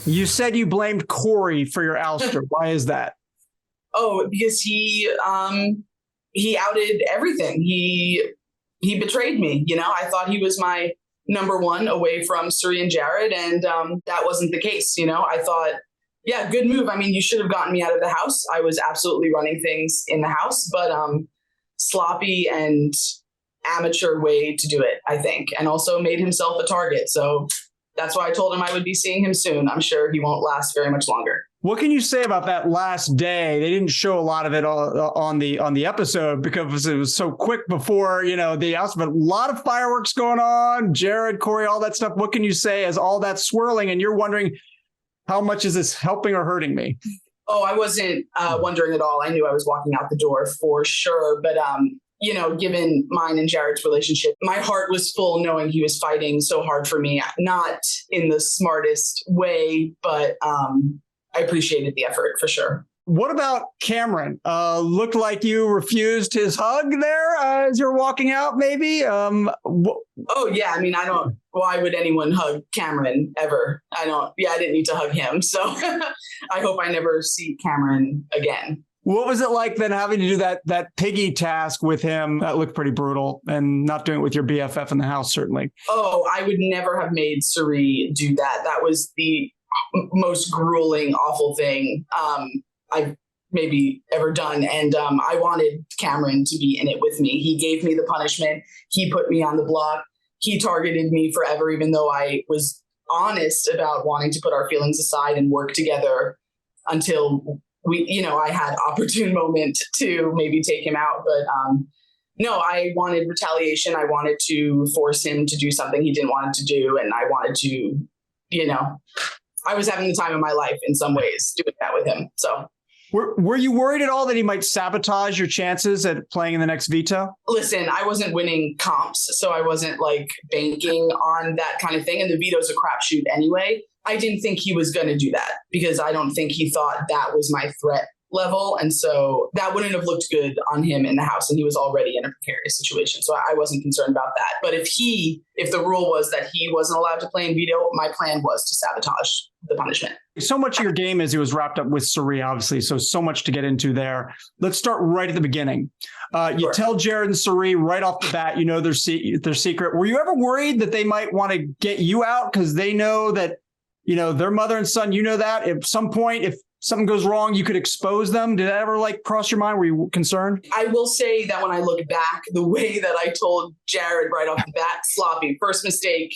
You said you blamed Cory for your ouster. Why is that? Oh, because he outed everything. He betrayed me. I thought he was my number one away from Cirie and Jared, and that wasn't the case. I thought, yeah, good move. I mean, you should have gotten me out of the house. I was absolutely running things in the house, but sloppy and amateur way to do it, I think, and also made himself a target. So that's why I told him I would be seeing him soon. I'm sure he won't last very much longer. What can you say about that last day? They didn't show a lot of it on the episode because it was so quick before, the house, but a lot of fireworks going on, Jared, Cory, all that stuff. What can you say as all that swirling and you're wondering, how much is this helping or hurting me? Oh, I wasn't wondering at all. I knew I was walking out the door for sure. But, given mine and Jared's relationship, my heart was full knowing he was fighting so hard for me, not in the smartest way, but I appreciated the effort for sure. What about Cameron? Looked like you refused his hug there as you're walking out, maybe? Oh, yeah. I mean, why would anyone hug Cameron ever? I didn't need to hug him. So I hope I never see Cameron again. What was it like then having to do that piggy task with him? That looked pretty brutal, and not doing it with your BFF in the house, certainly. Oh, I would never have made Cirie do that. That was the most grueling, awful thing I've maybe ever done. And I wanted Cameron to be in it with me. He gave me the punishment. He put me on the block. He targeted me forever, even though I was honest about wanting to put our feelings aside and work together until I had opportune moment to maybe take him out. But no, I wanted retaliation. I wanted to force him to do something he didn't want to do. And I wanted to, I was having the time of my life in some ways doing that with him. So were you worried at all that he might sabotage your chances at playing in the next veto? Listen, I wasn't winning comps, so I wasn't banking on that kind of thing. And the veto's a crapshoot anyway. I didn't think he was going to do that because I don't think he thought that was my threat level. And so that wouldn't have looked good on him in the house. And he was already in a precarious situation. So I wasn't concerned about that. But if the rule was that he wasn't allowed to play in veto, my plan was to sabotage the punishment. So much of your game as it was wrapped up with Cirie, obviously. So much to get into there. Let's start right at the beginning. You tell Jared and Cirie right off the bat, their secret. Were you ever worried that they might want to get you out because they know that, their mother and son, that at some point, if something goes wrong, you could expose them? Did that ever cross your mind? Were you concerned? I will say that when I look back, the way that I told Jared right off the bat, sloppy, first mistake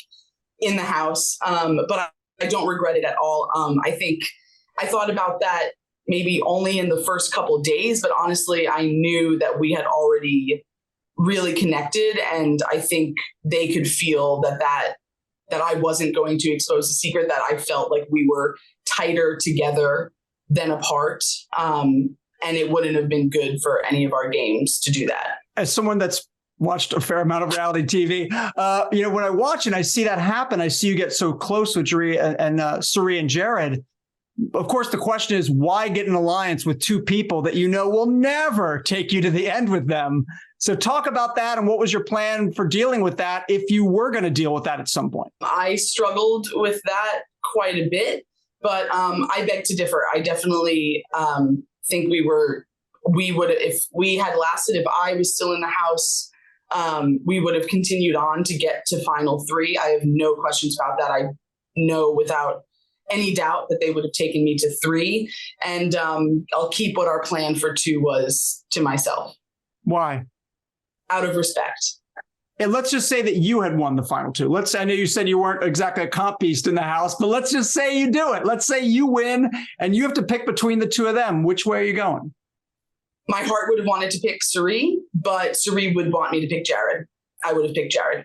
in the house. But I don't regret it at all. I think I thought about that maybe only in the first couple of days, but honestly, I knew that we had already really connected. And I think they could feel that I wasn't going to expose a secret, that I felt like we were tighter together than apart. And it wouldn't have been good for any of our games to do that. As someone that's watched a fair amount of reality TV, when I watch and I see that happen, I see you get so close with Cirie and Jared. Of course, the question is, why get an alliance with two people that will never take you to the end with them? So talk about that, and what was your plan for dealing with that if you were going to deal with that at some point? I struggled with that quite a bit, but I beg to differ. I definitely think we would, if we had lasted, if I was still in the house, we would have continued on to get to final three. I have no questions about that. I know without any doubt that they would have taken me to 3. And I'll keep what our plan for 2 was to myself. Why? Out of respect. And let's just say that you had won the final 2. I know you said you weren't exactly a comp beast in the house, but let's just say you do it. Let's say you win and you have to pick between the 2 of them. Which way are you going? My heart would have wanted to pick Cirie, but Cirie would want me to pick Jared. I would have picked Jared.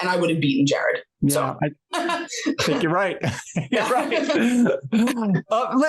And I would have beaten Jared. Yeah, so. I think you're right. You're right.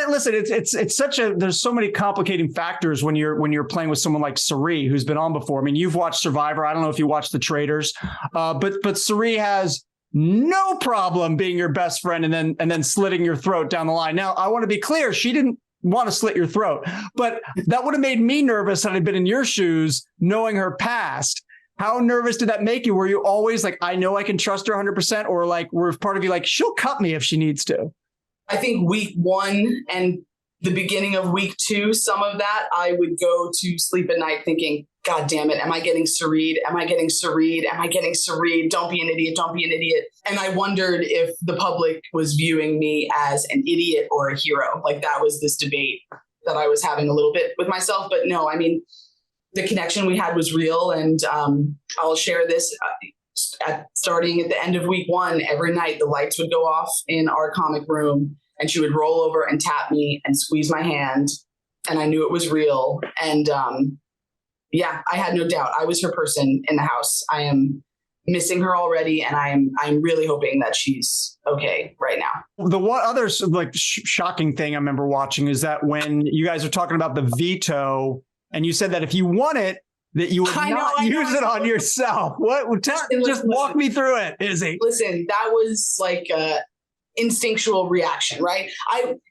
Listen, it's such there's so many complicating factors when you're playing with someone like Cirie, who's been on before. I mean, you've watched Survivor. I don't know if you watched The Traitors, but Cirie has no problem being your best friend and then slitting your throat down the line. Now, I want to be clear. She didn't want to slit your throat, but that would have made me nervous had I been in your shoes, knowing her past. How nervous did that make you? Were you always I know I can trust her 100%, or were part of you she'll cut me if she needs to? I think week 1 and the beginning of week 2, some of that I would go to sleep at night thinking, God damn it, am I getting serried? Am I getting serried? Am I getting serried? Don't be an idiot. Don't be an idiot. And I wondered if the public was viewing me as an idiot or a hero. Like that was this debate that I was having a little bit with myself. But no, I mean, the connection we had was real. And I'll share this. Starting at the end of week 1, every night the lights would go off in our comic room and she would roll over and tap me and squeeze my hand. And I knew it was real. And yeah, I had no doubt. I was her person in the house. I am missing her already. And I'm really hoping that she's okay right now. The one other like shocking thing I remember watching is that when you guys are talking about the veto and you said that if you won it, that you would not use it on yourself. What? Just walk me through it, Izzy. Listen, that was like a instinctual reaction, right?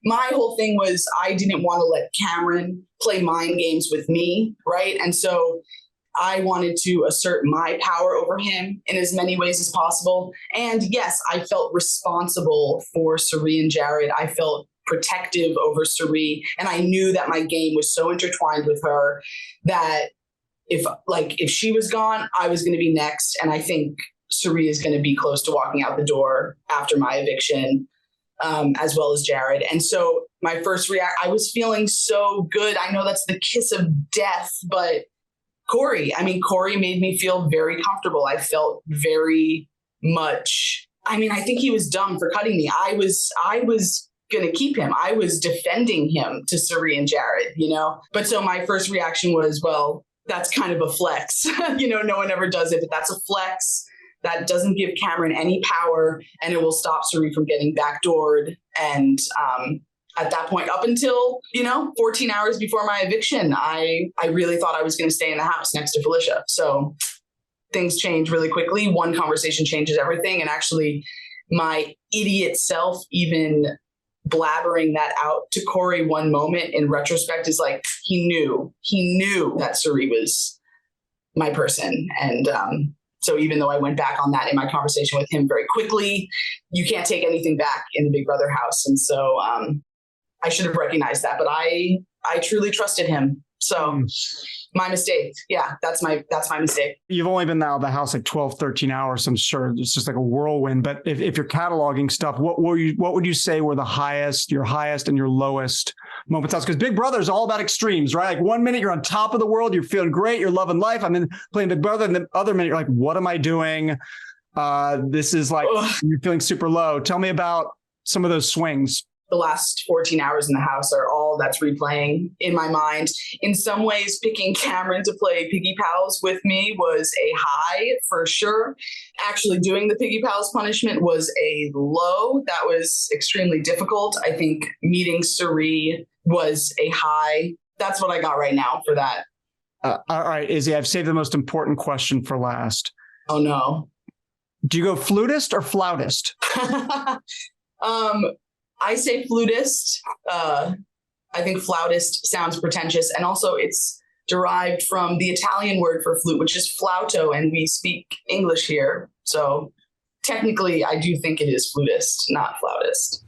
My whole thing was I didn't want to let Cameron play mind games with me, right? And so I wanted to assert my power over him in as many ways as possible. And yes, I felt responsible for Cirie and Jared. I felt protective over Cirie, and I knew that my game was so intertwined with her that if she was gone, I was going to be next. And I think Cirie is going to be close to walking out the door after my eviction, as well as Jared. And so my first I was feeling so good. I know that's the kiss of death, but Cory made me feel very comfortable. I felt very much, I think he was dumb for cutting me. I was going to keep him. I was defending him to Cirie and Jared, But so my first reaction was, well, that's kind of a flex. No one ever does it, but that's a flex. That doesn't give Cameron any power, and it will stop Cirie from getting backdoored. And at that point, up until, 14 hours before my eviction, I really thought I was going to stay in the house next to Felicia. So things change really quickly. One conversation changes everything. And actually, my idiot self even blabbering that out to Cory one moment in retrospect is like, he knew that Cirie was my person. And so even though I went back on that in my conversation with him very quickly, you can't take anything back in the Big Brother house. And so I should have recognized that, but I truly trusted him. So my mistake. Yeah, that's my mistake. You've only been out of the house like 12, 13 hours. I'm sure it's just like a whirlwind. But if you're cataloging stuff, what would you say were your highest and your lowest moments? Because Big Brother is all about extremes, right? Like 1 minute you're on top of the world, you're feeling great, you're loving life. I'm in playing Big Brother, and the other minute you're like, what am I doing? This is like, you're feeling super low. Tell me about some of those swings. The last 14 hours in the house are all that's replaying in my mind. In some ways, picking Cameron to play Piggy Pals with me was a high for sure. Actually doing the Piggy Pals punishment was a low. That was extremely difficult. I think meeting Cirie was a high. That's what I got right now for that. All right, Izzy, I've saved the most important question for last. Oh, no. Do you go flutist or flautist? I say flutist. I think flautist sounds pretentious. And also it's derived from the Italian word for flute, which is flauto, and we speak English here. So technically, I do think it is flutist, not flautist.